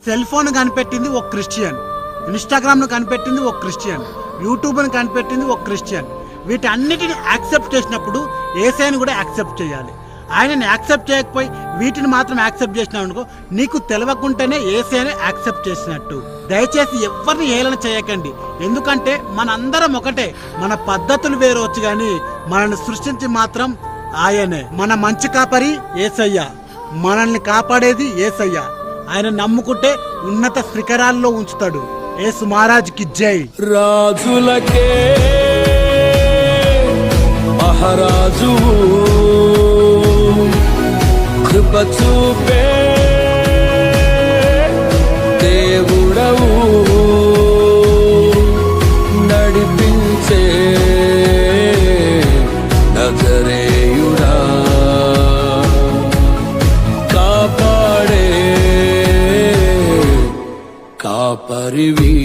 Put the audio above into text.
Cell phone కనిపెట్టింది ఒక Christian, ఇన్స్టాగ్రామ్ను కనిపెట్టింది ఒక క్రిస్టియన్, యూట్యూబ్ను కనిపెట్టింది ఒక క్రిస్టియన్. వీటన్నిటిని యాక్సెప్ట్ చేసినప్పుడు యేసయ్యను కూడా యాక్సెప్ట్ చేయాలి. ఆయనని యాక్సెప్ట్ చేయకపోయి వీటిని మాత్రం యాక్సెప్ట్ చేసినావు అనుకో, నీకు తెలవకుంటేనే యేసయ్యని యాక్సెప్ట్ చేసినట్టు. దయచేసి ఎవరిని హేళన చేయకండి, ఎందుకంటే మనందరం ఒకటే. మన పద్ధతులు వేరవచ్చు కానీ మనల్ని సృష్టించి మాత్రం ఆయనే. మన మంచి కాపరి యేసయ్య, మనల్ని కాపాడేది యేసయ్య. ఆయన నమ్ముకుంటే ఉన్నత శిఖరాల్లో ఉంచుతాడు. యేసు మహారాజుకి జై. రాజులకే మహారాజు కృప చూపే దేవుడవు, నడిపించే నజరేయుడా, కాపాడే కాపరివి.